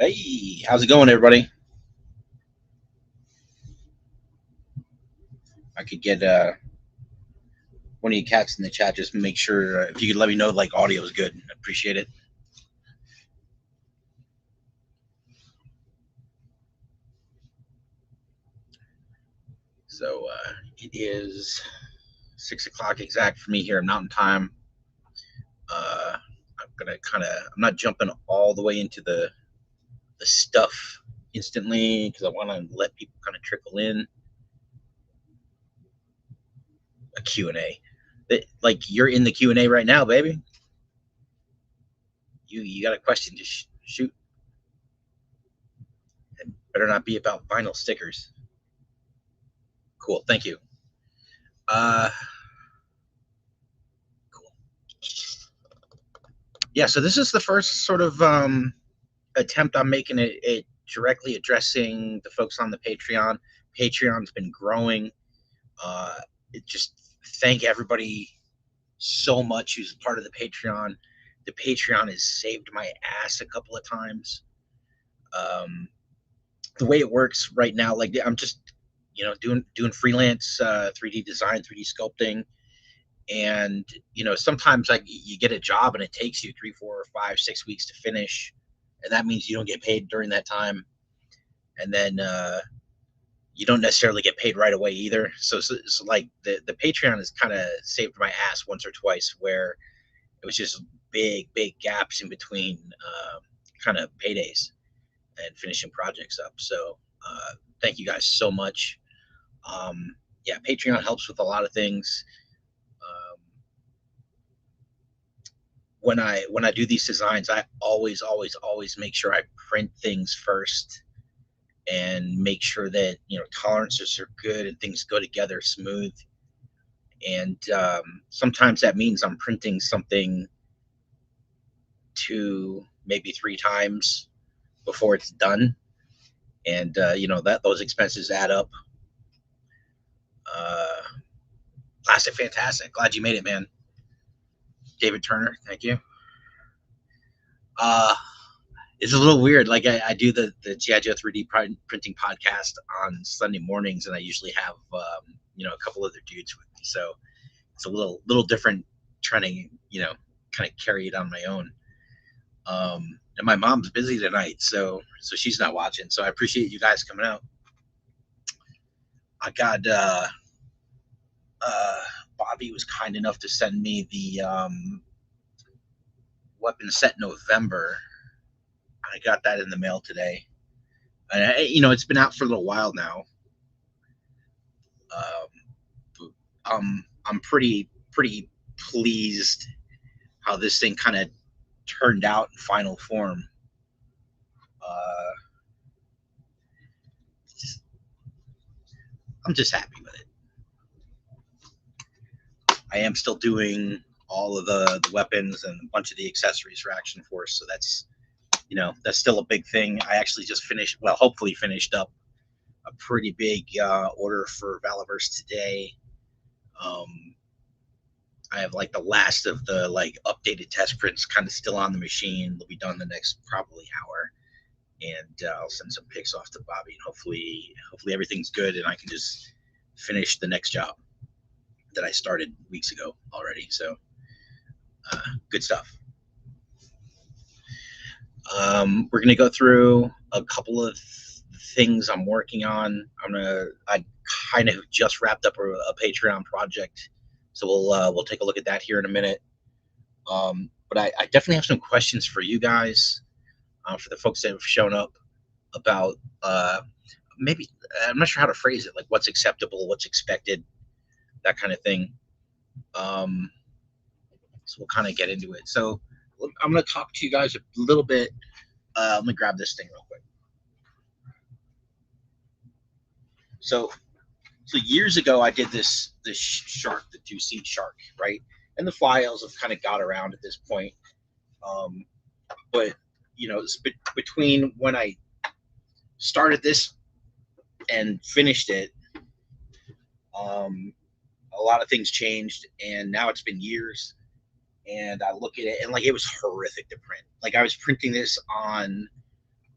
Hey, how's it going, everybody? I could get one of you cats in the chat. Just make sure if you could let me know like audio is good. I appreciate it. So it is 6 o'clock exact for me here in Mountain Time. I'm gonna I'm not jumping all the way into the stuff instantly because I want to let people kind of trickle in a Q&A. Like you're in the Q&A right now, baby. You got a question? Just shoot. It better not be about vinyl stickers. Cool. Thank you. Cool. Yeah, so this is the first sort of attempt I'm making it directly addressing the folks on the Patreon. Patreon's been growing. It just thank everybody so much who's part of the Patreon. The Patreon has saved my ass a couple of times. The way it works right now, like I'm just doing freelance 3D design, 3D sculpting, and sometimes like you get a job and it takes you 3, 4, 5, 6 weeks to finish, and that means you don't get paid during that time, and then you don't necessarily get paid right away either. So like the Patreon has kind of saved my ass once or twice where it was just big gaps in between kind of paydays and finishing projects up. So thank you guys so much. Yeah, Patreon helps with a lot of things. When I do these designs, I always make sure I print things first and make sure that tolerances are good and things go together smooth. And sometimes that means I'm printing something 2, maybe 3 times before it's done, and that those expenses add up. Uh, Plastic Fantastic, glad you made it, man. David Turner, thank you. Uh, it's a little weird. Like I do the GI Joe 3D printing podcast on Sunday mornings, and I usually have a couple other dudes with me, so it's a little different trying to kind of carry it on my own. And my mom's busy tonight, so she's not watching. So I appreciate you guys coming out. I got Bobby was kind enough to send me the weapon set November. I got that in the mail today. And it's been out for a little while now. I'm pretty pleased how this thing kind of turned out in final form. I'm just happy with it. I am still doing all of the weapons and a bunch of the accessories for Action Force, so that's still a big thing. I actually just hopefully finished up a pretty big order for Valaverse today. I have like the last of the like updated test prints kind of still on the machine. They'll be done the next probably hour, and I'll send some pics off to Bobby, and hopefully everything's good, and I can just finish the next job that I started weeks ago already. So good stuff. We're gonna go through a couple of things I'm working on. I kind of just wrapped up a Patreon project, so we'll take a look at that here in a minute. But I definitely have some questions for you guys, for the folks that have shown up about maybe I'm not sure how to phrase it, like what's acceptable, what's expected, that kind of thing. So we'll kind of get into it. So I'm going to talk to you guys a little bit. Let me grab this thing real quick. So years ago, I did this shark, the 2-seat shark, right? And the files have kind of got around at this point. But between when I started this and finished it, a lot of things changed, and now it's been years. And I look at it, and like it was horrific to print. Like I was printing this on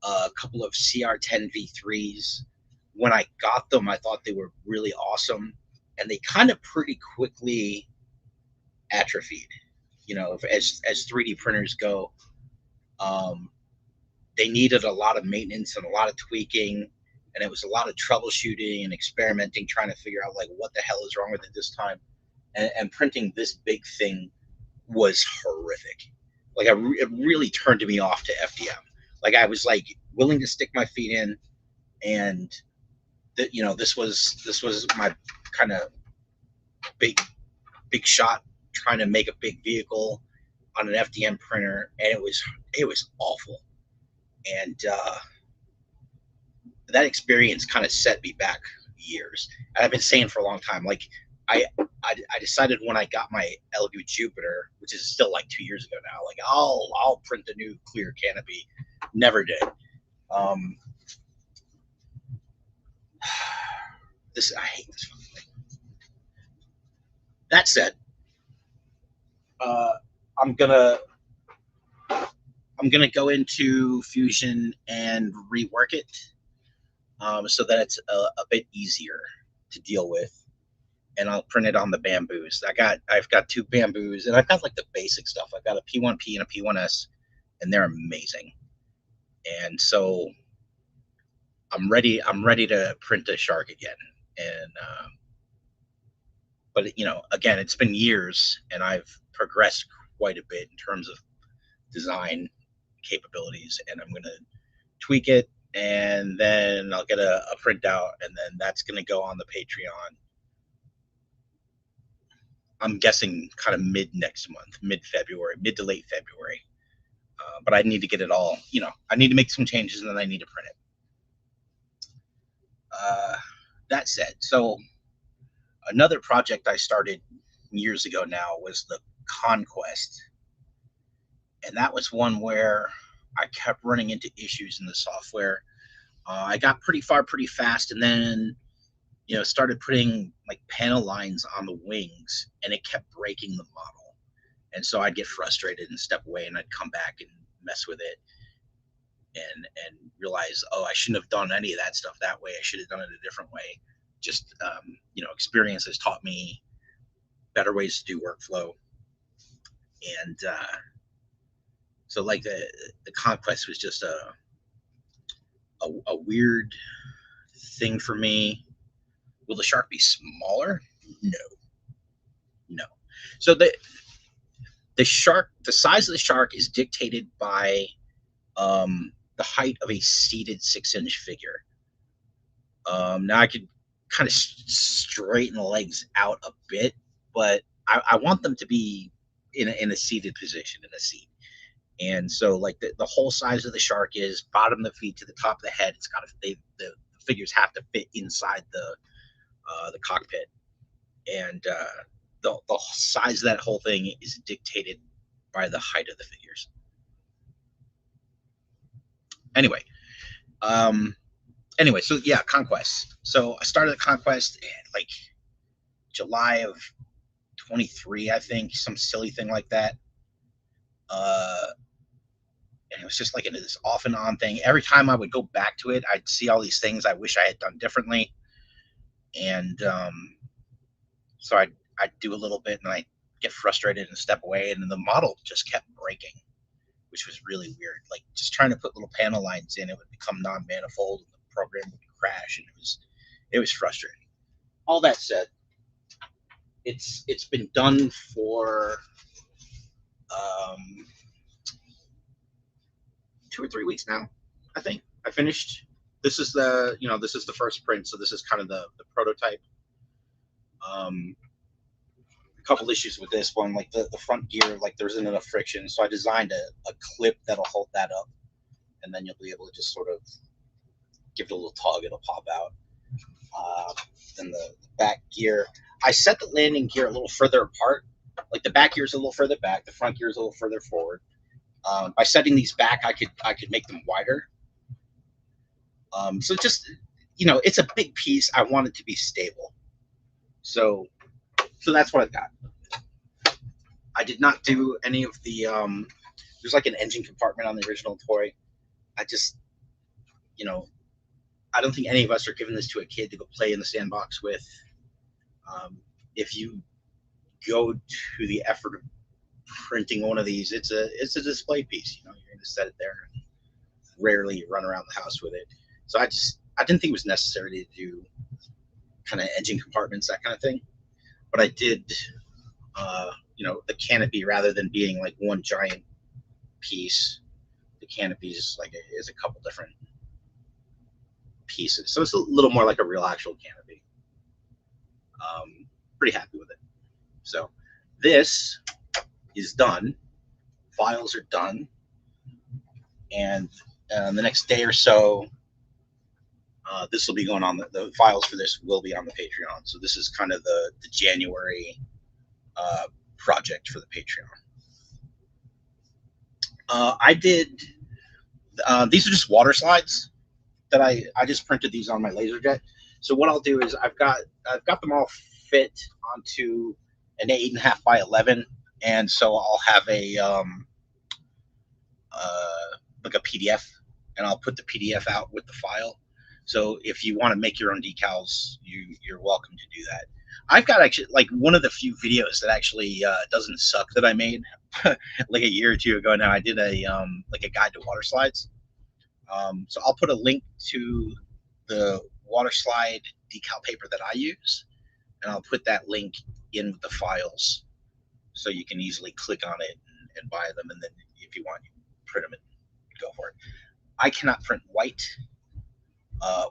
a couple of CR10 V3s. When I got them, I thought they were really awesome, and they kind of pretty quickly atrophied. As 3D printers go, um, they needed a lot of maintenance and a lot of tweaking, and it was a lot of troubleshooting and experimenting, trying to figure out like what the hell is wrong with it this time. And printing this big thing was horrific. Like it really turned me off to FDM. Like I was like willing to stick my feet in, and this was my kind of big shot, trying to make a big vehicle on an FDM printer, and it was awful. And that experience kind of set me back years. And I've been saying for a long time, like I decided when I got my Elegoo Jupiter, which is still like 2 years ago now, like I'll print the new clear canopy. Never did. I hate this fucking thing. That said, I'm gonna go into Fusion and rework it, so that it's a bit easier to deal with. And I'll print it on the bamboos. I've got 2 bamboos, and I've got like the basic stuff. I've got a P1P and a P1S, and they're amazing. And so I'm ready to print a shark again. And but again, it's been years, and I've progressed quite a bit in terms of design capabilities, and I'm gonna tweak it, and then I'll get a printout, and then that's gonna go on the Patreon. I'm guessing kind of mid next month, mid-February, mid to late February. But I need to get it all, I need to make some changes, and then I need to print it. That said, so another project I started years ago now was the Conquest. And that was one where I kept running into issues in the software. I got pretty far pretty fast, and then started putting like panel lines on the wings, and it kept breaking the model. And so I'd get frustrated and step away, and I'd come back and mess with it and realize, I shouldn't have done any of that stuff that way. I should have done it a different way. Just experience has taught me better ways to do workflow. And so like the Conquest was just a weird thing for me. Will the shark be smaller? No. So the size of the shark is dictated by the height of a seated 6-inch figure. Now I could kind of straighten the legs out a bit, but I want them to be in a seated position in a seat. And so like the whole size of the shark is bottom of the feet to the top of the head. It's got the figures have to fit inside the cockpit, and the size of that whole thing is dictated by the height of the figures. Anyway, so yeah, Conquest. So I started the Conquest in like July of 23, I think, some silly thing like that. And it was just like this off and on thing. Every time I would go back to it, I'd see all these things I wish I had done differently. And so I'd do a little bit, and I'd get frustrated and step away, and then the model just kept breaking, which was really weird. Like just trying to put little panel lines in, it would become non-manifold, and the program would crash, and it was frustrating. All that said, it's been done for 2 or 3 weeks now. I think I finished. This is the first print, so this is kind of the prototype. A couple issues with this one, like the front gear, like there isn't enough friction, so I designed a clip that'll hold that up, and then you'll be able to just sort of give it a little tug, it'll pop out. Then the back gear, I set the landing gear a little further apart. Like the back gear is a little further back, the front gear is a little further forward. By setting these back, I could make them wider. So just, it's a big piece. I want it to be stable. So that's what I've got. I did not do any of the, there's like an engine compartment on the original toy. I just you know, I don't think any of us are giving this to a kid to go play in the sandbox with. If you go to the effort of printing one of these, it's a display piece. You know, you're going to set it there and rarely run around the house with it. So I didn't think it was necessary to do kind of engine compartments, that kind of thing. But I did, the canopy, rather than being like one giant piece, the canopy is a couple different pieces. So it's a little more like a real actual canopy. Pretty happy with it. So this is done. Files are done, and the next day or so, this will be going on. The files for this will be on the Patreon. So this is kind of the January project for the Patreon. I did. These are just water slides that I just printed these on my LaserJet. So what I'll do is I've got them all fit onto an 8.5 by 11, and so I'll have a like a PDF, and I'll put the PDF out with the file. So if you want to make your own decals, you're welcome to do that. I've got actually like one of the few videos that actually doesn't suck that I made like a year or two ago now. I did a like a guide to water slides. So I'll put a link to the water slide decal paper that I use, and I'll put that link in with the files, so you can easily click on it and buy them, and then if you want, you print them and go for it. I cannot print white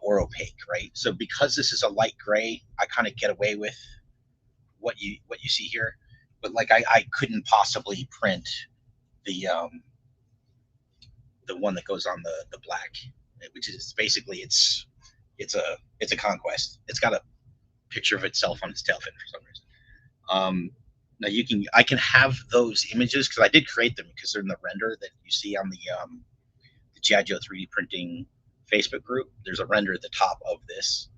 or opaque, right? So because this is a light gray, I kind of get away with what you see here, but like I couldn't possibly print the one that goes on the black, which is basically it's a conquest. It's got a picture of itself on its tail fin for some reason. Now I can have those images because I did create them because they're in the render that you see on the G.I. Joe 3D printing Facebook group. There's a render at the top of this,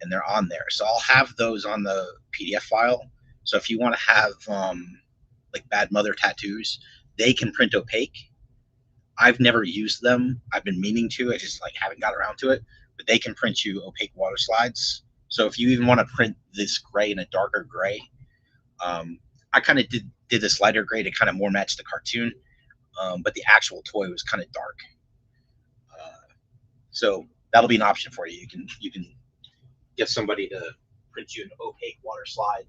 and they're on there. So I'll have those on the PDF file. So if you want to have like Bad Mother tattoos, they can print opaque. I've never used them. I've been meaning to. I just like haven't got around to it. But they can print you opaque water slides. So if you even want to print this gray in a darker gray, I kind of did this lighter gray to kind of more match the cartoon. But the actual toy was kind of dark. So that'll be an option for you. You can get somebody to print you an opaque water slide,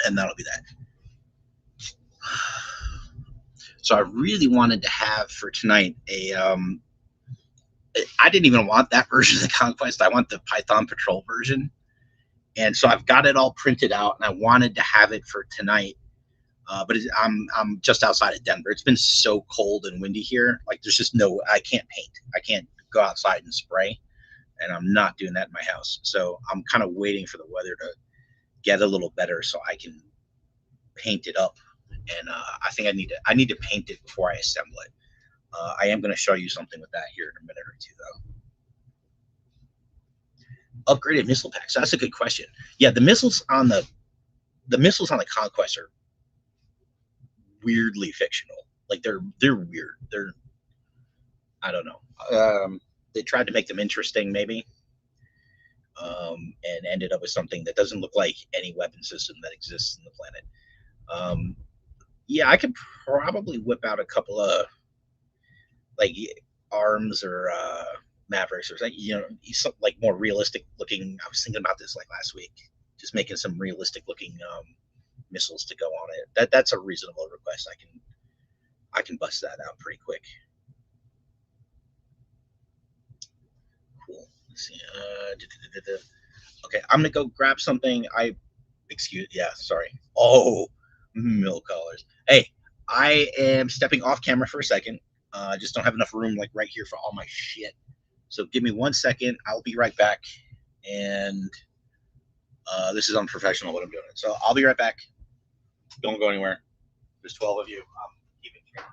and that'll be that. So I really wanted to have for tonight I didn't even want that version of the Conquest. I want the Python Patrol version. And so I've got it all printed out, and I wanted to have it for tonight. But I'm just outside of Denver. It's been so cold and windy here. Like there's just I can't paint. I can't go outside and spray, and I'm not doing that in my house. So I'm kind of waiting for the weather to get a little better so I can paint it up. And I think I need to paint it before I assemble it. I am going to show you something with that here in a minute or two, though. Upgraded missile packs. That's a good question. Yeah, the missiles on the Conquest are weirdly fictional. Like they're weird. I don't know. They tried to make them interesting, maybe, and ended up with something that doesn't look like any weapon system that exists in the planet. Yeah, I could probably whip out a couple of like arms or Mavericks or something, like more realistic looking. I was thinking about this like last week, just making some realistic looking missiles to go on it. That's a reasonable request. I can bust that out pretty quick. Cool. Let's see. Okay, I'm gonna go grab something. Sorry. Oh, milk collars. Hey, I am stepping off camera for a second. I just don't have enough room like right here for all my shit. So give me 1 second. I'll be right back. And this is unprofessional what I'm doing. So I'll be right back. Don't go anywhere. There's 12 of you. I'm keeping track.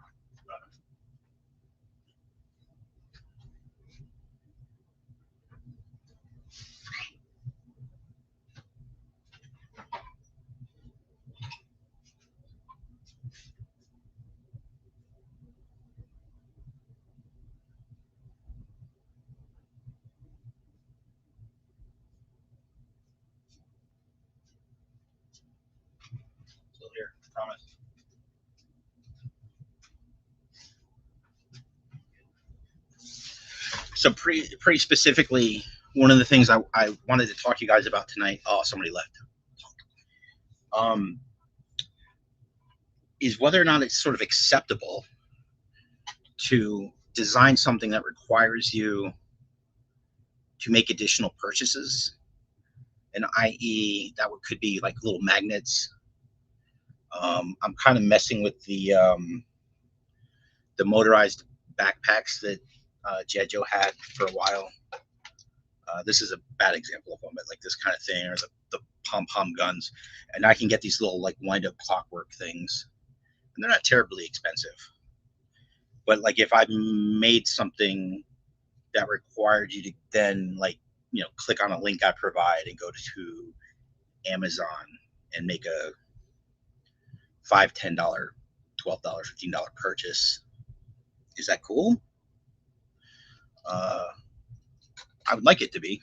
promise. So pretty specifically, one of the things I wanted to talk to you guys about tonight. Oh, somebody left. Um, is whether or not it's sort of acceptable to design something that requires you to make additional purchases, and i.e. that could be like little magnets. I'm kind of messing with the motorized backpacks that Jejo had for a while. This is a bad example of one, but like this kind of thing, or the pom-pom guns. And I can get these little like wind-up clockwork things, and they're not terribly expensive. But like if I made something that required you to then like, click on a link I provide and go to Amazon and make a $5, $10, $12, $15 purchase, is that cool? I would like it to be.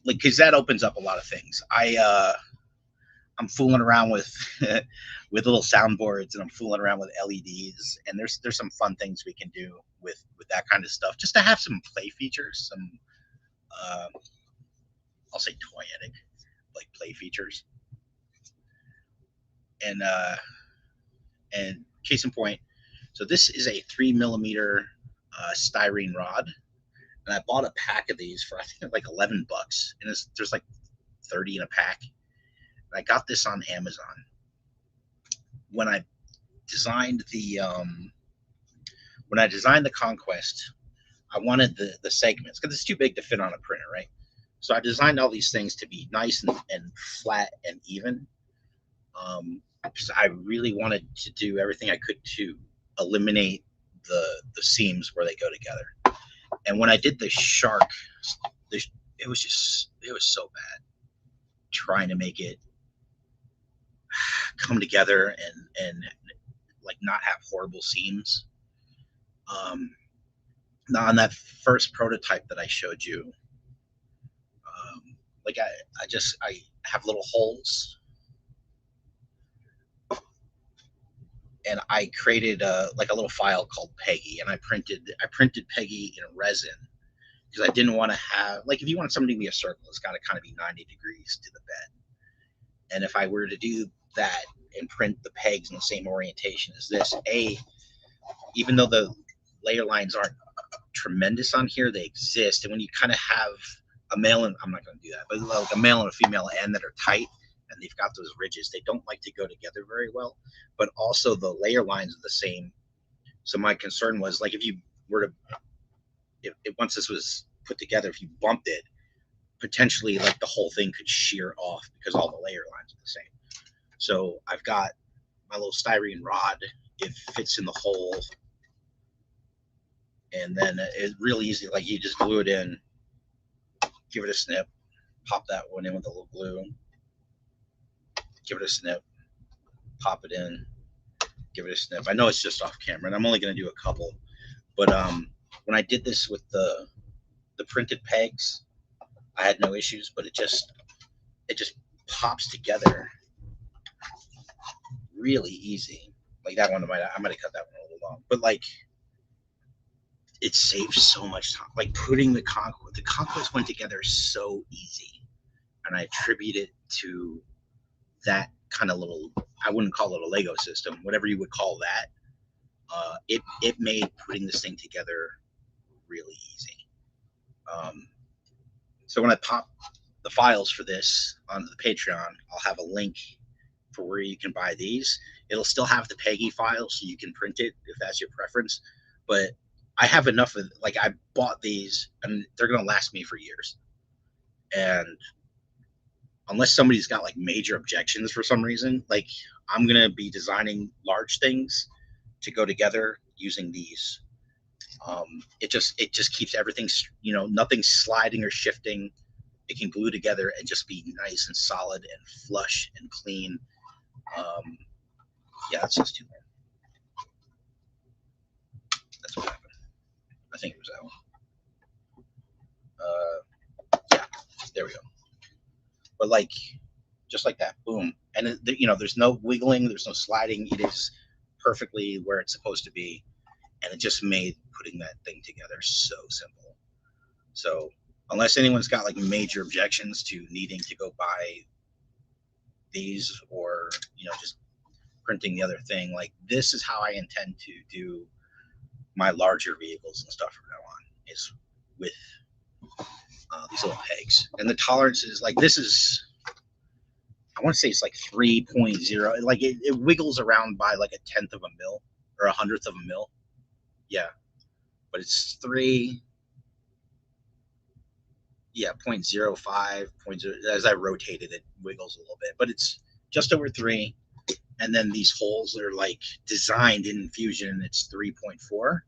Like, because that opens up a lot of things. I'm fooling around with with little soundboards, and I'm fooling around with LEDs, and there's some fun things we can do with that kind of stuff, just to have some play features, some I'll say toyetic, like play features. And case in point, so this is a 3mm styrene rod, and I bought a pack of these for I think like $11, and there's like 30 in a pack. And I got this on Amazon. When I designed the Conquest, I wanted the segments because it's too big to fit on a printer, right? So I designed all these things to be nice and flat and even. Because I really wanted to do everything I could to eliminate the seams where they go together. And when I did the shark, it was so bad trying to make it come together and like not have horrible seams. Now on that first prototype that I showed you, like I have little holes, and I created a little file called Peggy, and I printed Peggy in resin because I didn't want to have, like, if you want something to be a circle, it's got to kind of be 90 degrees to the bed. And if I were to do that and print the pegs in the same orientation as this, even though the layer lines aren't tremendous on here, they exist. And when you kind of have a male and I'm not going to do that, but like a male and a female end that are tight and they've got those ridges, they don't like to go together very well. But also the layer lines are the same. So my concern was, like, if you were to, if once this was put together, if you bumped it, potentially like the whole thing could shear off because all the layer lines are the same. So I've got my little styrene rod. It fits in the hole, and then it's really easy. Like, you just glue it in, give it a snip, pop that one in with a little glue, give it a snip, pop it in, give it a snip. I know it's just off camera, and I'm only going to do a couple. But when I did this with the printed pegs, I had no issues. But it just pops together really easy. Like that one, I might have cut that one a little long, but like it saves so much time. Like putting the Conquest went together so easy, and I attribute it to that kind of little. I wouldn't call it a Lego system, whatever you would call that. It made putting this thing together really easy. So when I pop the files for this onto the Patreon, I'll have a link for where you can buy these. It'll still have the Peggy file, so you can print it if that's your preference. But I have enough of, like, I bought these and they're going to last me for years. And unless somebody's got like major objections for some reason, like, I'm going to be designing large things to go together using these. It just keeps everything, nothing sliding or shifting. It can glue together and just be nice and solid and flush and clean. Yeah, it's just too bad. That's what happened. I think it was that one. Yeah, there we go. But like, just like that. Boom. And there's no wiggling, there's no sliding. It is perfectly where it's supposed to be, and it just made putting that thing together so simple. So unless anyone's got like major objections to needing to go buy these, or just printing the other thing, like this is how I intend to do my larger vehicles and stuff from now on, is with these little pegs. And the tolerance is like, this is, I want to say it's like 3.0. Like it wiggles around by like a tenth of a mil or a hundredth of a mil. Yeah. But it's 3, yeah, 0.05, as I rotate it, it wiggles a little bit, but it's just over 3. And then these holes are like designed in Fusion, it's 3.4.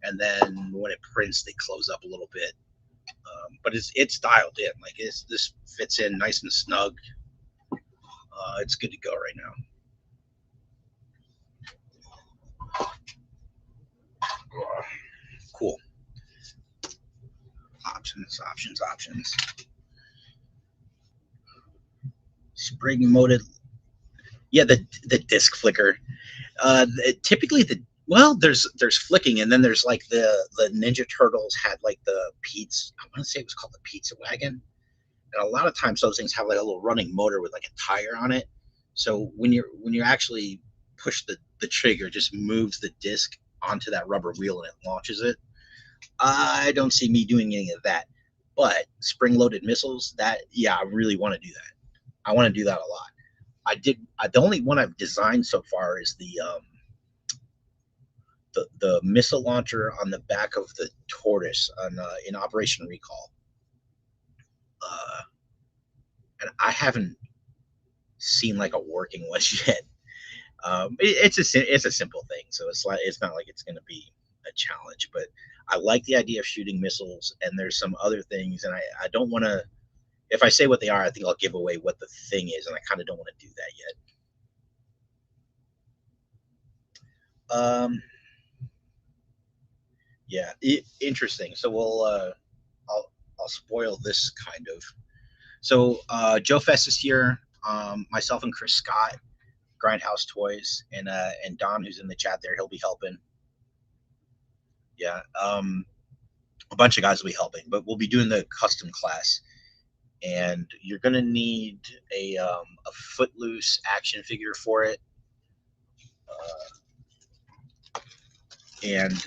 And then when it prints, they close up a little bit. But it's dialed in. Like this fits in nice and snug. It's good to go right now. Cool. Options. Spring molded. Yeah, the disc flicker. Typically there's flicking, and then there's like the Ninja Turtles had like the pizza. I want to say it was called the pizza wagon. And a lot of times those things have like a little running motor with like a tire on it. So when you actually push the trigger, it just moves the disc onto that rubber wheel and it launches it. I don't see me doing any of that. But spring-loaded missiles, that, yeah, I really want to do that. I want to do that a lot. The only one I've designed so far is the missile launcher on the back of the Tortoise in Operation Recall. And I haven't seen like a working one yet. It's a simple thing, so it's not like it's going to be a challenge. But I like the idea of shooting missiles, and there's some other things, and I don't want to. If I say what they are, I think I'll give away what the thing is, and I kind of don't want to do that yet. Yeah, interesting. So I'll spoil this kind of. So Joe Fest is here. Myself and Chris Scott, Grindhouse Toys, and Don, who's in the chat there, he'll be helping. Yeah, a bunch of guys will be helping, but we'll be doing the custom class, and you're gonna need a Footloose action figure for it, and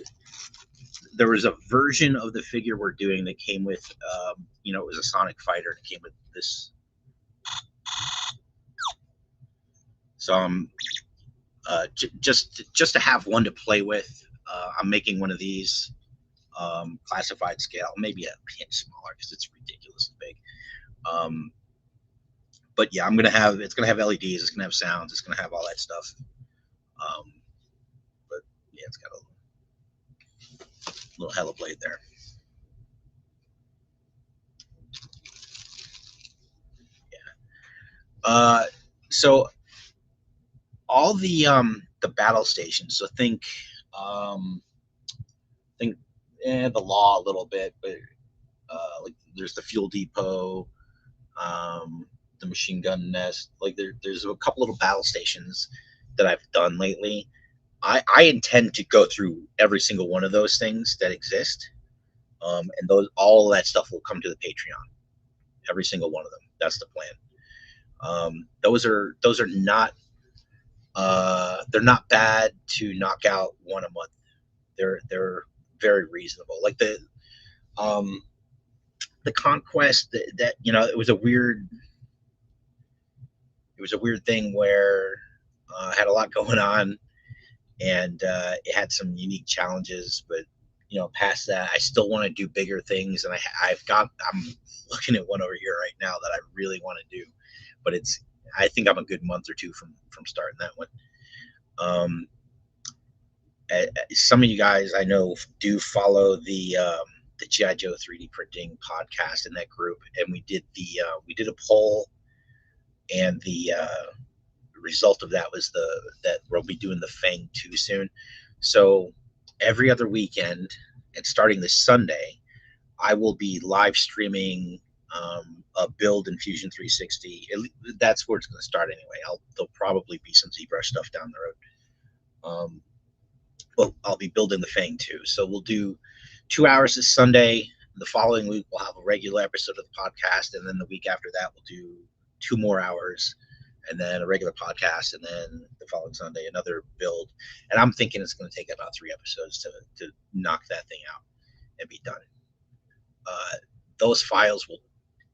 there was a version of the figure we're doing that came with, it was a Sonic Fighter, and it came with this. So just to have one to play with, I'm making one of these, classified scale, maybe a pinch smaller because it's ridiculously big. But yeah, it's gonna have LEDs, it's gonna have sounds, it's gonna have all that stuff. But yeah, it's got a little hella blade there. Yeah. So all the battle stations. So think the Law a little bit, but like there's the Fuel Depot, the Machine Gun Nest. Like there's a couple little battle stations that I've done lately. I intend to go through every single one of those things that exist, and all of that stuff will come to the Patreon. Every single one of them. That's the plan. Those are not they're not bad to knock out one a month. They're very reasonable. Like the Conquest, that it was a weird thing where I had a lot going on, and it had some unique challenges, but past that, I still want to do bigger things, and I'm looking at one over here right now that I really want to do, but I think I'm a good month or two from starting that one. Some of you guys I know do follow the G.I. Joe 3D printing podcast in that group, and we did a poll, and the result of that was that we'll be doing the Fang 2 soon. So every other weekend, and starting this Sunday, I will be live streaming a build in Fusion 360. That's where it's going to start anyway. There'll probably be some ZBrush stuff down the road. But I'll be building the Fang too. So we'll do 2 hours this Sunday. The following week we'll have a regular episode of the podcast, and then the week after that we'll do 2 more hours, and then a regular podcast, and then the following Sunday another build. And I'm thinking it's going to take about 3 episodes to knock that thing out and be done. Those files will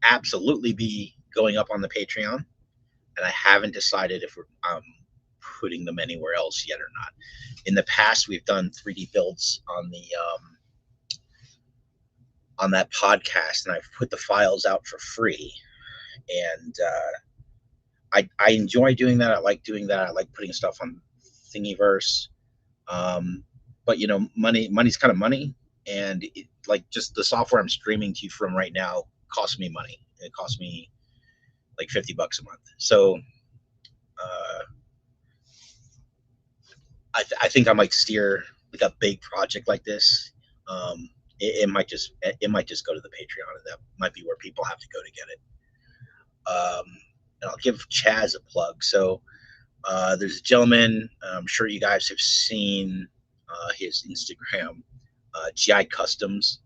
absolutely be going up on the Patreon, and I haven't decided if I'm putting them anywhere else yet or not. In the past, we've done 3D builds on that podcast, and I've put the files out for free. And I enjoy doing that. I like doing that. I like putting stuff on Thingiverse. But money's kind of money, and like just the software I'm streaming to you from right now costs me money. It costs me like $50 a month. So I think I might steer like a big project like this. It might just go to the Patreon, and that might be where people have to go to get it. And I'll give Chaz a plug. So there's a gentleman, I'm sure you guys have seen his Instagram, GI Customs,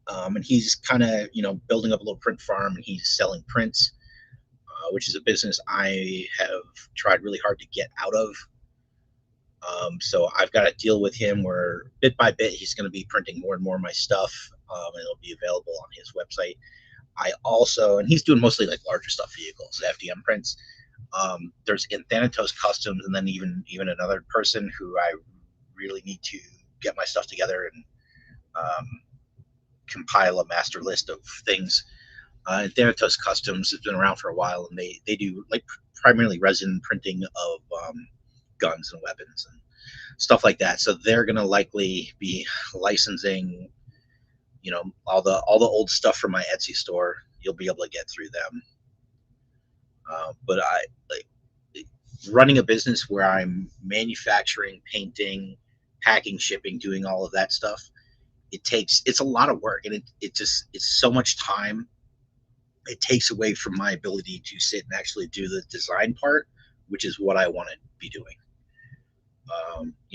and he's kind of building up a little print farm, and he's selling prints, which is a business I have tried really hard to get out of. So I've got a deal with him where bit by bit he's going to be printing more and more of my stuff, and it'll be available on his website. And he's doing mostly like larger stuff, vehicles, FDM prints. There's Thanatos Customs, and then even another person who I really need to get my stuff together and compile a master list of things. Thanatos Customs has been around for a while, and they do like primarily resin printing of guns and weapons and stuff like that. So they're going to likely be licensing, all the old stuff from my Etsy store. You'll be able to get through them. But I like running a business where I'm manufacturing, painting, packing, shipping, doing all of that stuff. It's a lot of work, and it's so much time. It takes away from my ability to sit and actually do the design part, which is what I want to be doing.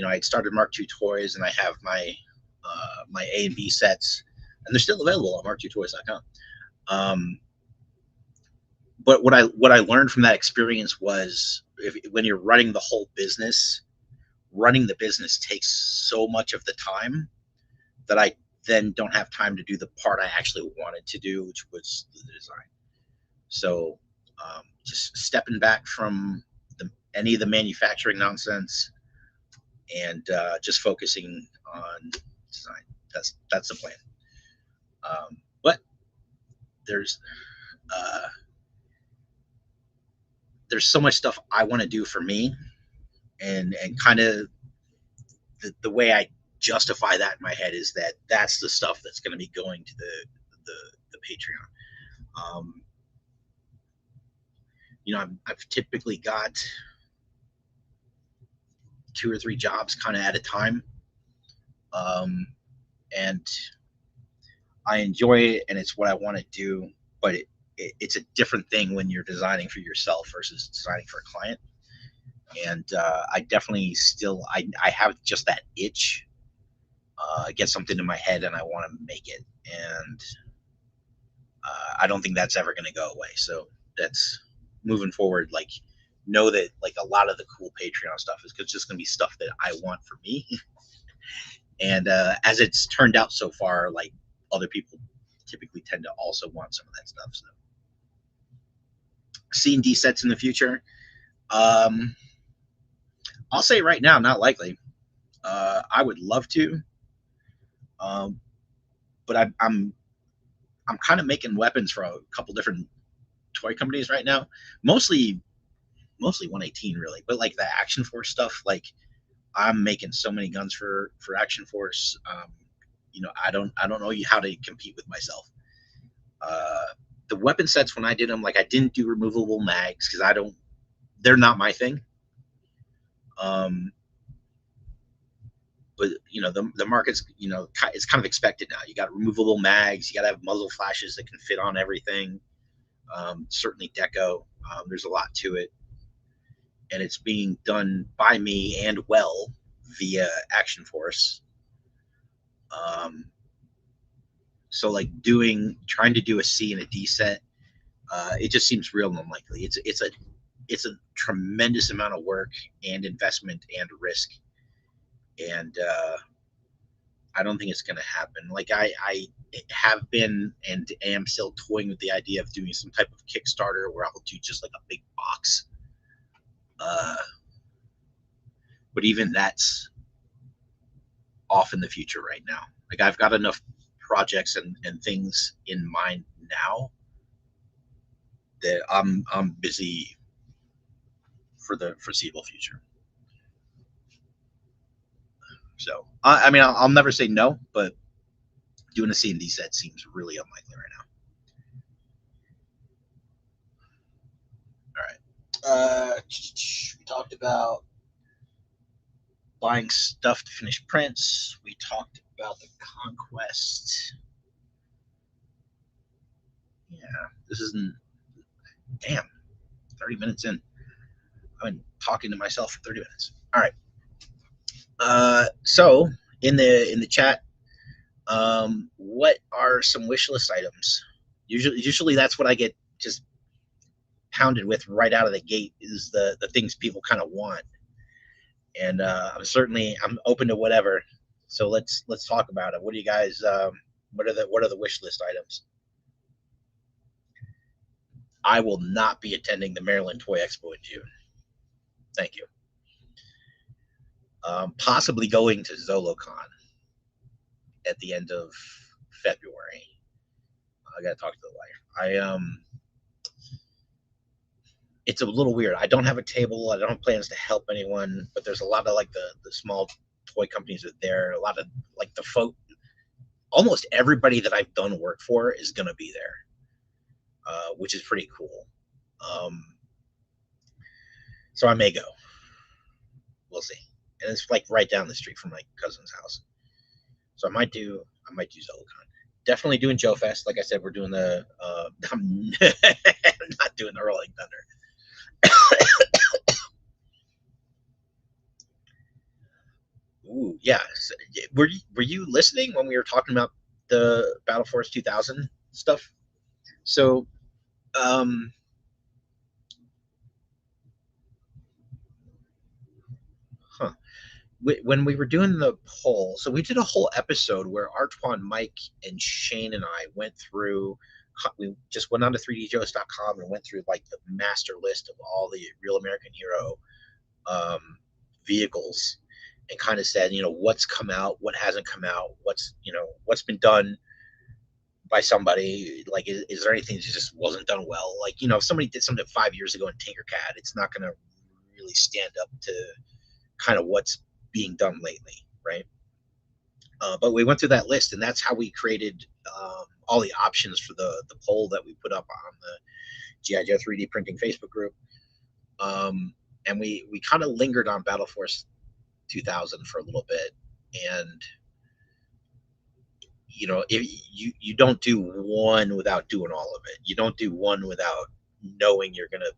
I started Mark II Toys, and I have my A and B sets, and they're still available on mark2toys.com. But what I learned from that experience was when you're running the whole business, running the business takes so much of the time that I then don't have time to do the part I actually wanted to do, which was the design. So just stepping back from any of the manufacturing nonsense and just focusing on design. That's the plan. But there's so much stuff I want to do for me, and kind of the way I justify that in my head is that that's the stuff that's going to be going to the Patreon. I've typically got 2 or 3 jobs kind of at a time, and I enjoy it, and it's what I want to do, but it's a different thing when you're designing for yourself versus designing for a client. And I definitely still I have just that itch. I get something in my head and I want to make it, and I don't think that's ever going to go away. So that's moving forward. Like, know that like a lot of the cool Patreon stuff is just going to be stuff that I want for me. And as it's turned out so far, like other people typically tend to also want some of that stuff. So C&D sets in the future, I'll say right now, not likely. I would love to, but I'm kind of making weapons for a couple different toy companies right now, mostly 118 really, but like the Action Force stuff, like I'm making so many guns for Action Force. I don't know how to compete with myself. The weapon sets, when I did them, like I didn't do removable mags because they're not my thing. but the market's, it's kind of expected now. You got removable mags, you got to have muzzle flashes that can fit on everything. Certainly deco. There's a lot to it, and it's being done by me and well via Action Force. Um, so like trying to do a C and a D set, it just seems real unlikely. It's a tremendous amount of work and investment and risk, and I don't think it's going to happen. Like I have been and am still toying with the idea of doing some type of Kickstarter where I'll do just like a big box. Uh, but even that's off in the future right now. Like I've got enough projects and things in mind now that I'm busy for the foreseeable future. So I mean I'll never say no, but doing a C&D set seems really unlikely right now. All right. We talked about buying stuff to finish prints. We talked about the conquest. Yeah, this isn't. Damn, 30 minutes in. I've been talking to myself for 30 minutes. All right. So in the chat, what are some wish list items? Usually that's what I get just pounded with right out of the gate is the things people kind of want, and I'm open to whatever. So let's talk about it. What do you guys? What are the wish list items? I will not be attending the Maryland Toy Expo in June. Thank you. Possibly going to ZoloCon at the end of February. I gotta talk to the wife. It's a little weird. I don't have a table. I don't have plans to help anyone, but there's a lot of like the small toy companies are there. A lot of like the folk. Almost everybody that I've done work for is gonna be there, which is pretty cool. So I may go. We'll see. And it's like right down the street from my cousin's house. So I might do ZoloCon. Definitely doing Joe Fest. Like I said, we're doing the. I'm not doing the Rolling Thunder. Ooh, yeah. Were you listening when we were talking about the Battle Force 2000 stuff? So, um, huh. When we were doing the poll, so we did a whole episode where Artwan, Mike, and Shane and I went through. We just went on to 3djoes.com and went through like the master list of all the Real American Hero vehicles, and kind of said, what's come out, what hasn't come out, what's been done by somebody. Like, is there anything that just wasn't done well? Like, if somebody did something 5 years ago in Tinkercad, it's not going to really stand up to kind of what's being done lately, right? But we went through that list, and that's how we created all the options for the poll that we put up on the GI Joe 3D printing Facebook group. And we kind of lingered on Battle Force 2000 for a little bit, and if you don't do one without doing all of it. You don't do one without knowing you're going to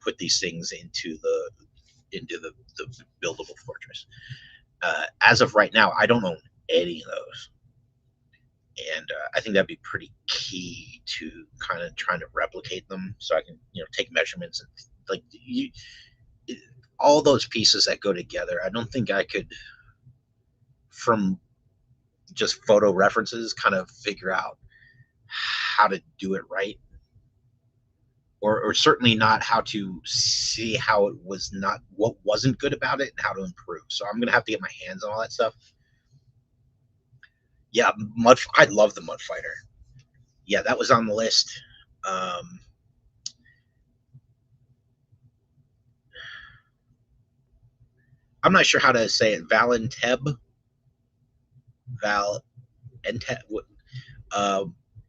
put these things into the buildable fortress. As of right now, I don't own any of those, and I think that'd be pretty key to kind of trying to replicate them, so I can take measurements and like all those pieces that go together. I don't think I could, from just photo references, kind of figure out how to do it right, or certainly not how to see how it was not, what wasn't good about it, and how to improve. So I'm gonna have to get my hands on all that stuff. Yeah, I love the Mud Fighter. Yeah, that was on the list. I'm not sure how to say it. Valenteb.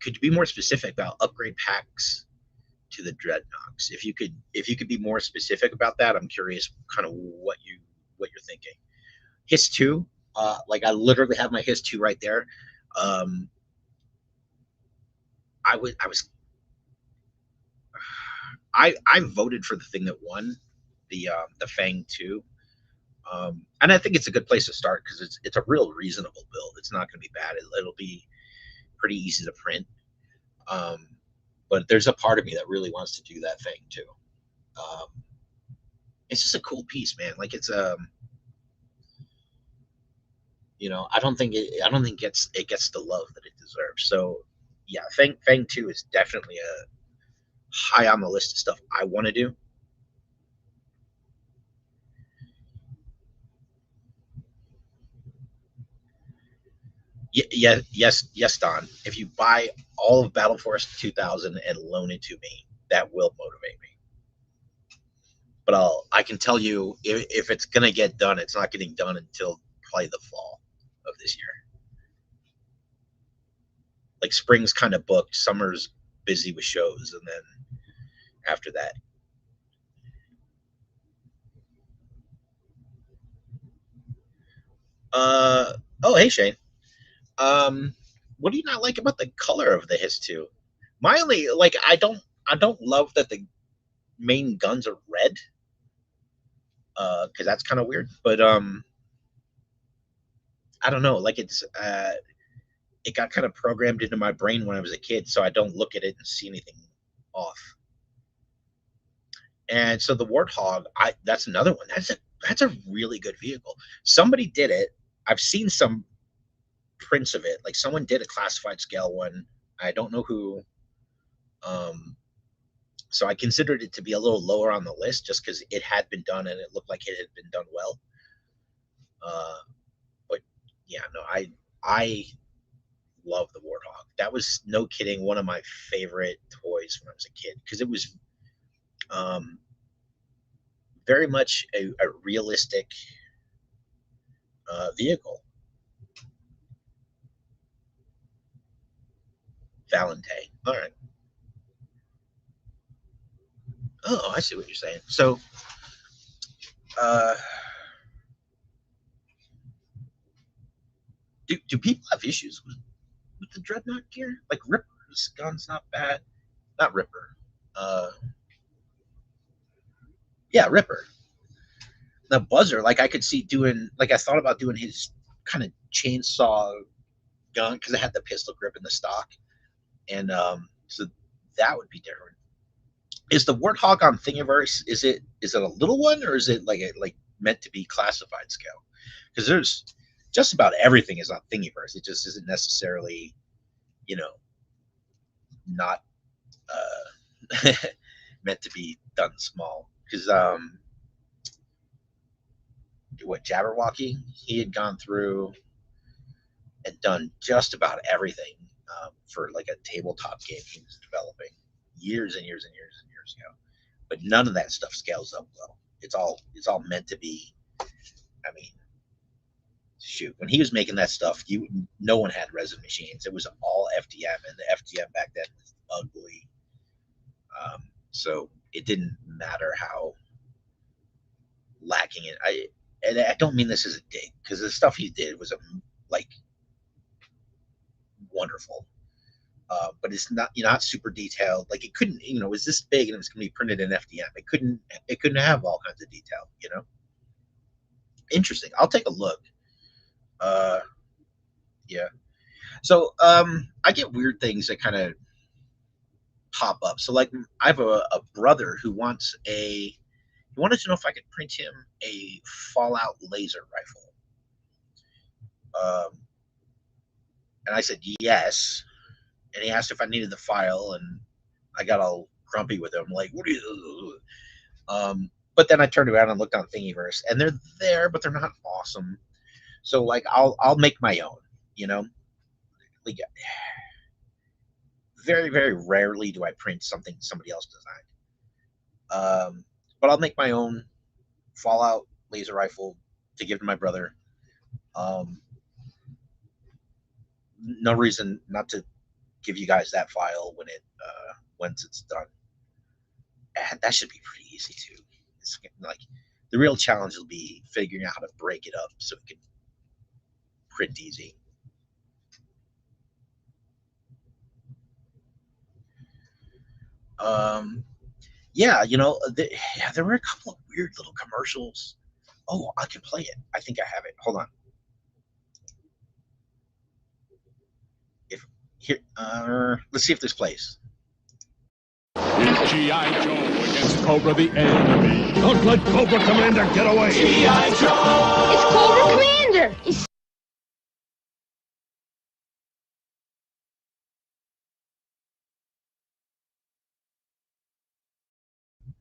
Could you be more specific about upgrade packs to the Dreadnoks? If you could be more specific about that, I'm curious kind of what you're thinking. Hiss 2, Like I literally have my his 2 right there. Um, I was I voted for the thing that won the Fang 2. And I think it's a good place to start because it's a real reasonable build. It's not going to be bad. It'll be pretty easy to print. Um, but there's a part of me that really wants to do that thing too. Um, it's just a cool piece, man. Like it's I don't think it gets the love that it deserves. So yeah, Fang 2 is definitely a high on the list of stuff I want to do. Yes, Don. If you buy all of Battle Force 2000 and loan it to me, that will motivate me. But I can tell you if it's gonna get done, it's not getting done until probably the fall of this year. Like spring's kind of booked, summer's busy with shows, and then after that, uh, oh hey Shane, um, what do you not like about the color of the His two? My only like I don't love that the main guns are red, because that's kind of weird. But I don't know, like it got kind of programmed into my brain when I was a kid, so I don't look at it and see anything off. And so the Warthog, I that's another one. That's a really good vehicle. Somebody did it. I've seen some prints of it. Like someone did a classified scale one. I don't know who. Um, so I considered it to be a little lower on the list just because it had been done and it looked like it had been done well. Uh, but yeah, no, I love the Warthog. That was no kidding one of my favorite toys when I was a kid because it was um, very much a realistic vehicle. Valentine. All right. Oh, I see what you're saying. So, uh, do people have issues with the dreadnought gear? Like Ripper's gun's not bad. Not Ripper. Uh, yeah, Ripper. The Buzzer, like I could see doing, like I thought about doing his kind of chainsaw gun because it had the pistol grip in the stock, and so that would be different. Is the Warthog on Thingiverse? Is it a little one or is it like meant to be classified scale? Because there's just about everything is on Thingiverse. It just isn't necessarily, you know, not meant to be done small. Because what Jabberwocky, he had gone through and done just about everything for like a tabletop game he was developing years and years and years and years ago. But none of that stuff scales up well. It's all meant to be. I mean, shoot, when he was making that stuff, no one had resin machines. It was all FDM, and the FDM back then was ugly. So it didn't matter how lacking it. I don't mean this as a dig because the stuff he did was like wonderful. But it's not not super detailed. Like it couldn't, it was this big and it was going to be printed in FDM. It couldn't have all kinds of detail. Interesting. I'll take a look. Uh, yeah. So I get weird things that kind of pop up. So like I have a brother who he wanted to know if I could print him a Fallout laser rifle. Um, and I said yes. And he asked if I needed the file, and I got all grumpy with him, like, "What are you?" But then I turned around and looked on Thingiverse, and they're there, but they're not awesome. So like, I'll make my own. You know, like very rarely do I print something somebody else designed. But I'll make my own Fallout laser rifle to give to my brother. Um, no reason not to give you guys that file once it's done. And that should be pretty easy too. It's like the real challenge will be figuring out how to break it up so it can print easy. Yeah, yeah, there were a couple of weird little commercials. Oh, I can play it. I think I have it. Hold on. If here, let's see if this plays. It's G.I. Joe against Cobra the enemy. Don't let Cobra Commander get away. G.I. Joe! It's Cobra Commander!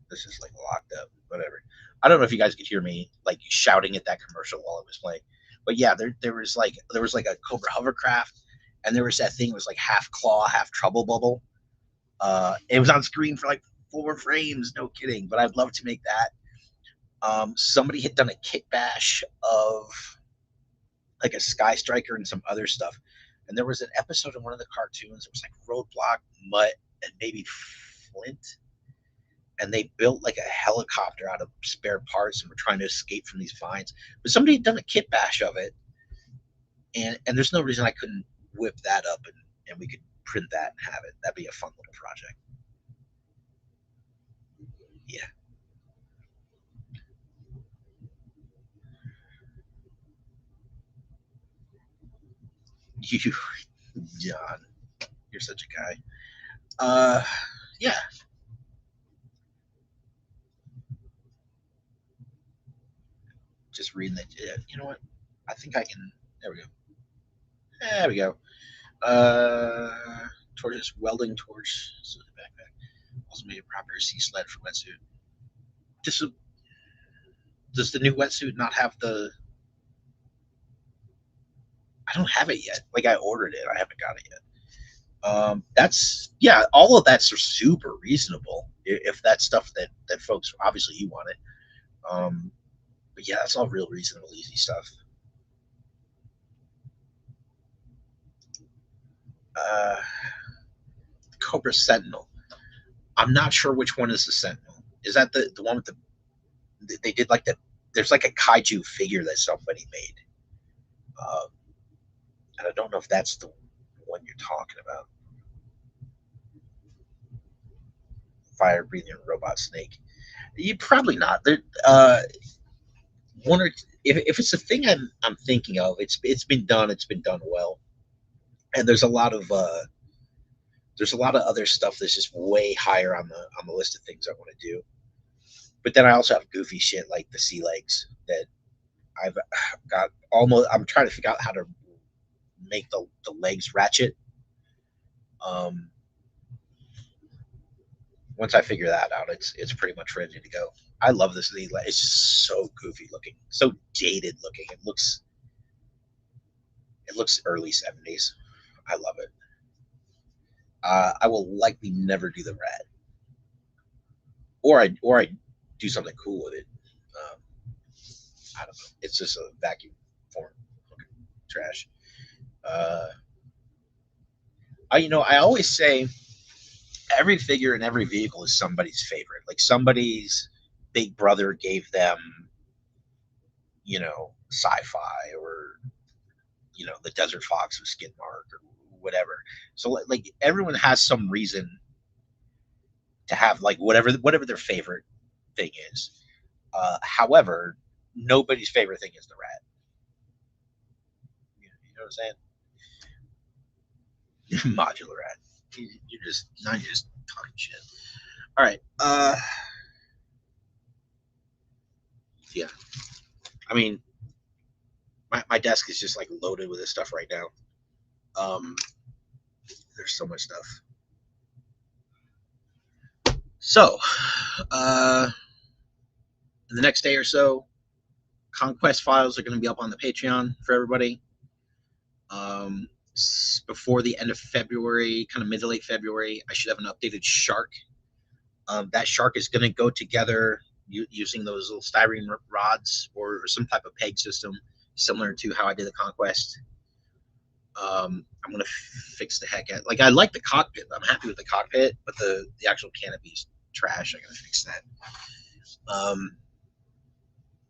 This is like locked up, whatever. I don't know if you guys could hear me like shouting at that commercial while it was playing, but yeah, there was like a Cobra hovercraft, and there was that thing that was like half claw, half trouble bubble. It was on screen for like 4 frames, no kidding. But I'd love to make that. Somebody had done a kit bash of like a Sky Striker and some other stuff, and there was an episode in one of the cartoons. It was like Roadblock, Mutt, and maybe Flint, and they built like a helicopter out of spare parts and were trying to escape from these vines. But somebody had done a kit bash of it, and there's no reason I couldn't whip that up and we could print that and have it. That'd be a fun little project. Yeah. You, John, you're such a guy. Yeah. Just reading that. Yeah, you know what? I think I can. There we go. There we go. Torches, welding torch. So the backpack. Also made a proper sea sled for wetsuit. Does the new wetsuit not have the? I don't have it yet. Like I ordered it, I haven't got it yet. That's yeah. All of that's super reasonable. If that's stuff that folks obviously you want it. But yeah, that's all real reasonable, easy stuff. Uh, Cobra Sentinel. I'm not sure which one is the Sentinel. Is that the one with they did like the there's like a kaiju figure that somebody made, and I don't know if that's the one you're talking about. Fire breathing robot snake. You probably not. There, one or if it's the thing I'm thinking of, it's been done. It's been done well, and there's a lot of other stuff that's just way higher on the list of things I want to do. But then I also have goofy shit like the sea legs that I've got almost. I'm trying to figure out how to make the legs ratchet. Um, Once I figure that out, it's pretty much ready to go. I love this thing. It's just so goofy looking, so dated looking. It looks early 70s. I love it. I will likely never do the rat, or I do something cool with it. Um, I don't know. It's just a vacuum form trash. Uh, I always say every figure in every vehicle is somebody's favorite. Like somebody's big brother gave them, sci-fi, or the Desert Fox with skid mark or whatever. So like everyone has some reason to have like whatever their favorite thing is. However, nobody's favorite thing is the rat. You know what I'm saying? Modular rat. You're just talking shit. All right. Yeah. I mean, my desk is just like loaded with this stuff right now. There's so much stuff. So, in the next day or so, Conquest files are going to be up on the Patreon for everybody. Before the end of February, kind of mid to late February, I should have an updated shark. That shark is going to go together using those little styrene rods or some type of peg system, similar to how I did the Conquest. I'm going to fix the heck out. Like, I like the cockpit. I'm happy with the cockpit, but the actual canopy is trash. I got to fix that.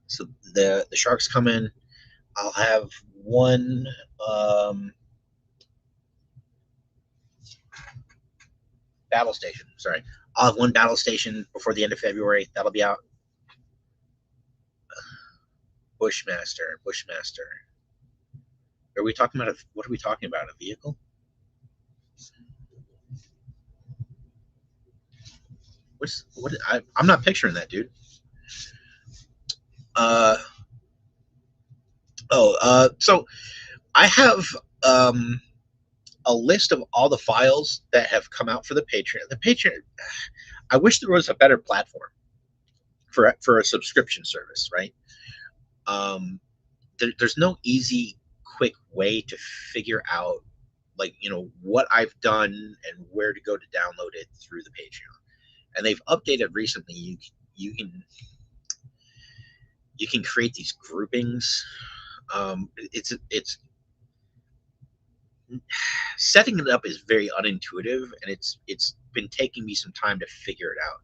So the sharks come in. I'll have one battle station. Sorry, I'll have one battle station before the end of February. That'll be out. Bushmaster. Are we talking about what are we talking about? A vehicle? I'm not picturing that, dude. Uh so I have um a list of all the files that have come out for the Patreon. The Patreon. I wish there was a better platform for a subscription service, right? Um, there's no easy, quick way to figure out, like, what I've done and where to go to download it through the Patreon. And they've updated recently. You can you can create these groupings. It's setting it up is very unintuitive, and it's been taking me some time to figure it out.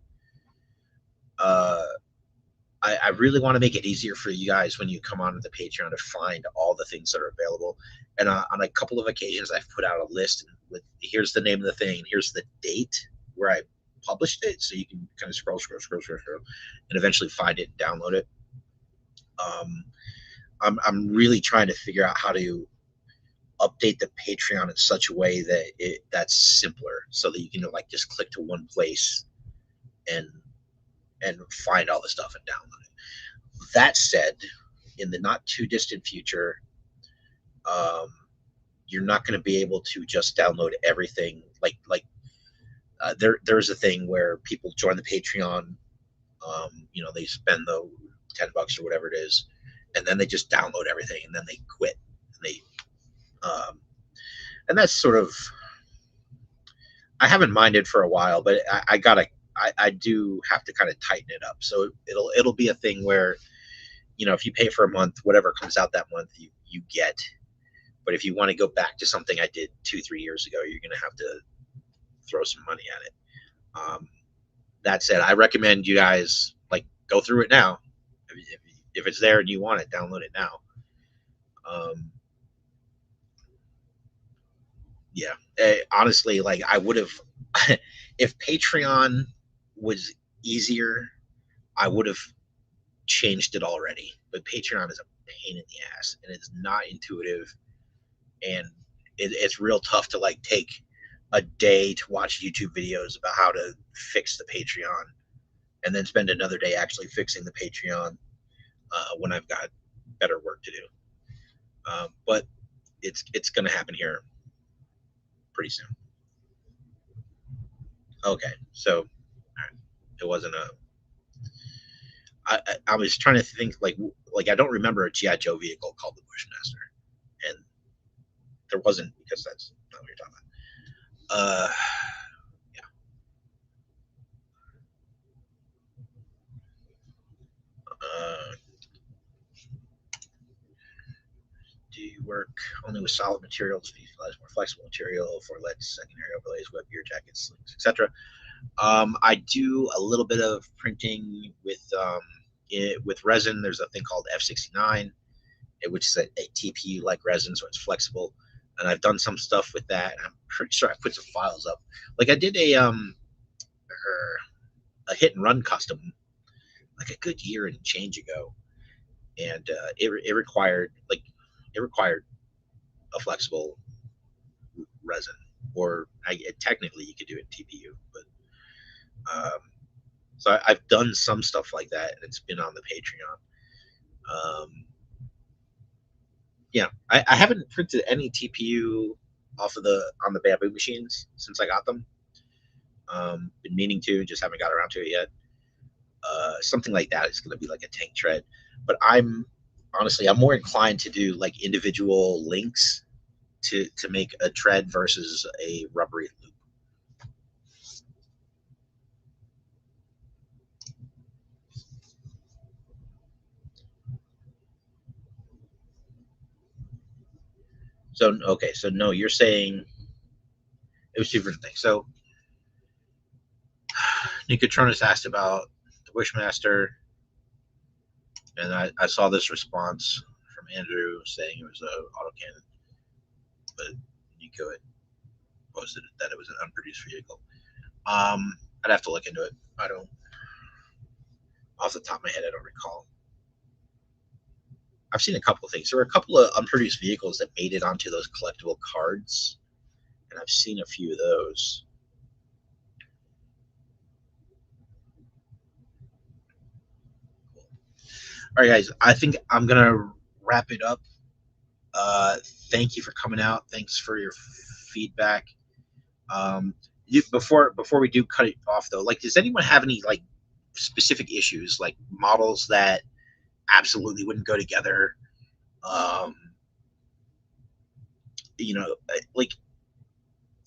I really want to make it easier for you guys when you come onto the Patreon to find all the things that are available. And on a couple of occasions, I've put out a list with here's the name of the thing, here's the date where I published it, so you can kind of scroll, and eventually find it and download it. I'm really trying to figure out how to update the Patreon in such a way that that's simpler, so that you can like just click to one place and find all the stuff and download it. That said, in the not too distant future, um, you're not going to be able to just download everything. There's a thing where people join the Patreon, they spend the $10 or whatever it is, and then they just download everything, and then they quit, um, and that's sort of, I haven't minded for a while, but I do have to kind of tighten it up. So it'll be a thing where, if you pay for a month, whatever comes out that month, you get. But if you want to go back to something I did 2-3 years ago, you're going to have to throw some money at it. That said, I recommend you guys go through it now. If it's there and you want it, download it now. Yeah, honestly, I would have, if Patreon was easier, I would have changed it already. But Patreon is a pain in the ass, and it's not intuitive, and it's real tough to take a day to watch YouTube videos about how to fix the Patreon, and then spend another day actually fixing the Patreon when I've got better work to do. But it's going to happen here pretty soon. Okay, so it wasn't a. I was trying to think I don't remember a GI Joe vehicle called the Bushmaster, and there wasn't, because that's not what you're talking about. Yeah. Do you work only with solid materials? Do you utilize more flexible material for leads, secondary overlays, web gear, jackets, slings, etc.? I do a little bit of printing with resin. There's a thing called F69, which is a TPU like resin, so it's flexible. And I've done some stuff with that. I'm pretty sure I put some files up. I did a hit and run custom a good year and change ago, and it required a flexible resin, or technically you could do it in TPU, but so I've done some stuff like that, and it's been on the Patreon. Yeah, I haven't printed any TPU on the Bamboo machines since I got them. Been meaning to, just haven't got around to it yet. Something like that is going to be like a tank tread, but I'm more inclined to do individual links to make a tread versus a rubbery loop. So okay, so no, you're saying it was two different things. So Nicotronis asked about the Wishmaster, and I saw this response from Andrew saying it was a autocannon, but Nico had posted that it was an unproduced vehicle. I'd have to look into it. I don't, off the top of my head, I don't recall. I've seen a couple of things. There were a couple of unproduced vehicles that made it onto those collectible cards, and I've seen a few of those. All right, guys, I think I'm gonna wrap it up. Thank you for coming out. Thanks for your feedback. Before we do cut it off though, like, does anyone have any like specific issues, like models that absolutely wouldn't go together? You know, like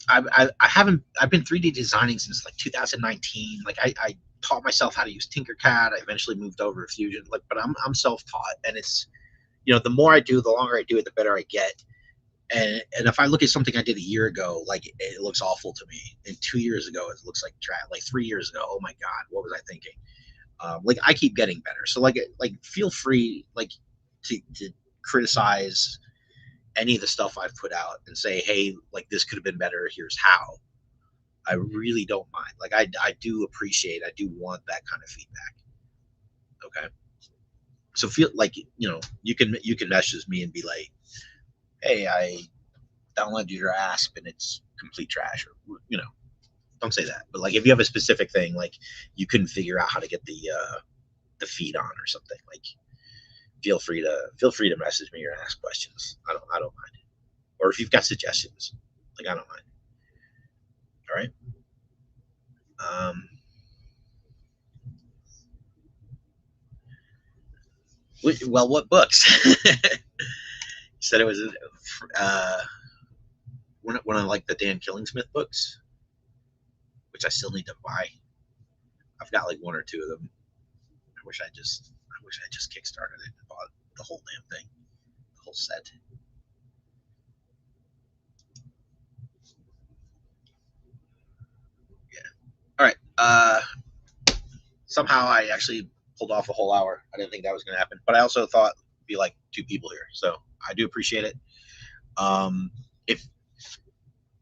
I haven't, I've been 3D designing since like 2019. Like I taught myself how to use Tinkercad. I eventually moved over to Fusion. Like, but I'm self-taught, and it's, the more I do, the longer I do it, the better I get. And if I look at something I did a year ago, like it looks awful to me. And 2 years ago, it looks like trash. Like 3 years ago, oh my god, what was I thinking? Like I keep getting better. So like feel free like to criticize any of the stuff I've put out and say, hey, like this could have been better. Here's how. I really don't mind. Like I do appreciate. I do want that kind of feedback. Okay. So feel like you can message me and be like, hey, I downloaded your Asp and it's complete trash, or don't say that. But like if you have a specific thing, like you couldn't figure out how to get the feed on or something, like feel free to message me or ask questions. I don't mind. Or if you've got suggestions, like I don't mind. All right. Well, what books? You said it was one of like the Dan Killingsmith books, which I still need to buy. I've got like one or two of them. I wish I just kickstarted it and bought the whole damn thing, the whole set. Yeah. All right. Somehow I actually pulled off a whole hour. I didn't think that was going to happen, but I also thought it'd be like two people here, so I do appreciate it. Um,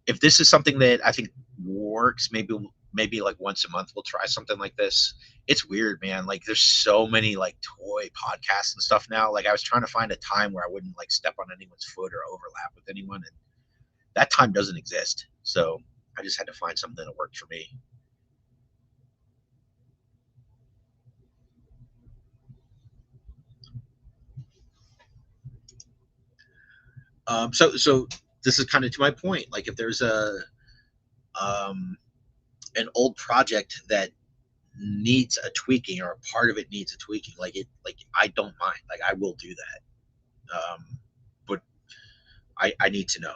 if this is something that I think works, maybe like once a month we'll try something like this. It's weird, man. Like there's so many like toy podcasts and stuff now. Like I was trying to find a time where I wouldn't like step on anyone's foot or overlap with anyone, and that time doesn't exist. So I just had to find something that worked for me. So this is kind of to my point. Like if there's um, an old project that needs a tweaking, or a part of it needs a tweaking, like I don't mind. Like I will do that. But I need to know.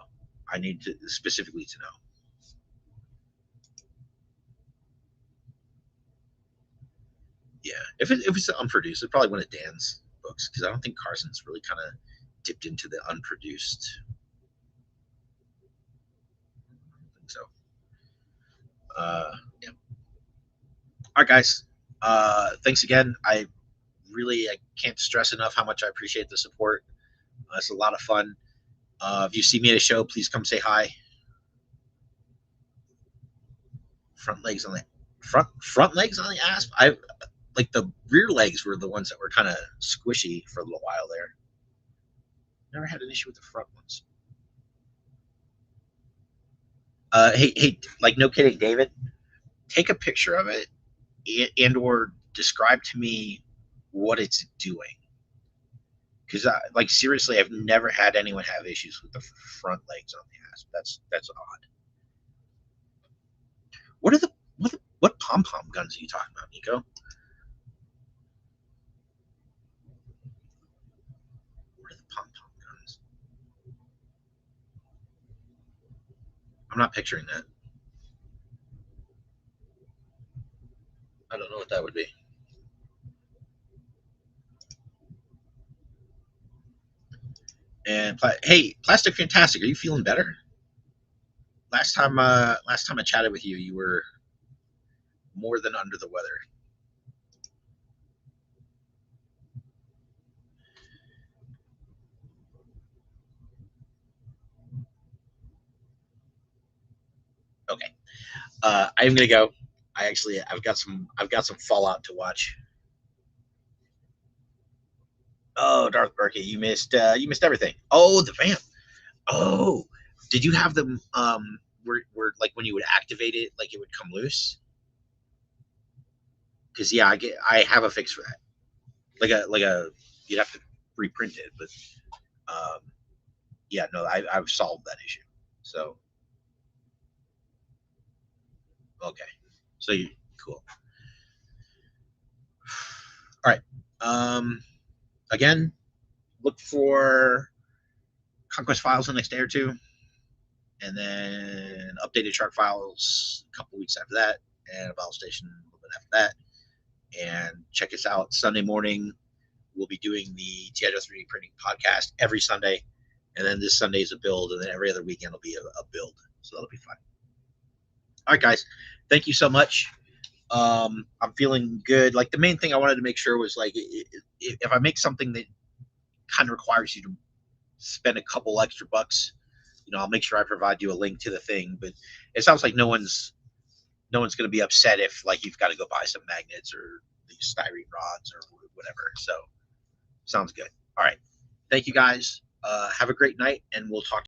I need to specifically to know. Yeah, if it's unproduced, it's probably one of Dan's books, because I don't think Carson's really kind of dipped into the unproduced. I don't think so. Yeah. All right, guys. Thanks again. I can't stress enough how much I appreciate the support. It's a lot of fun. If you see me at a show, please come say hi. Front legs on the front legs on the asp. I like the rear legs were the ones that were kind of squishy for a little while there. Never had an issue with the front ones. Hey, like no kidding, David. Take a picture of it and/or describe to me what it's doing. Because, like, seriously, I've never had anyone have issues with the front legs on the asp. That's odd. What pom pom guns are you talking about, Nico? What are the pom pom guns? I'm not picturing that. I don't know what that would be. And hey, Plastic Fantastic, are you feeling better? Last time I chatted with you, you were more than under the weather. I'm gonna go. I've got some Fallout to watch. Oh, Darth Burkey, you missed everything. Oh, the vamp. Oh, did you have them? Where like when you would activate it, like it would come loose? Because yeah, I have a fix for that. Like a you'd have to reprint it, but um, yeah, no, I've solved that issue. So okay, so you cool. All right. Again, look for Conquest Files the next day or two, and then updated Shark Files a couple weeks after that, and Battle Station a little bit after that. And check us out Sunday morning. We'll be doing the TI Joe 3D printing podcast every Sunday, and then this Sunday is a build, and then every other weekend will be a build. So that'll be fun. All right, guys, thank you so much. I'm feeling good. Like the main thing I wanted to make sure was like if I make something that kind of requires you to spend a couple extra bucks, I'll make sure I provide you a link to the thing. But it sounds like no one's going to be upset if like you've got to go buy some magnets or these styrene rods or whatever. So sounds good. All right. Thank you guys. Have a great night, and we'll talk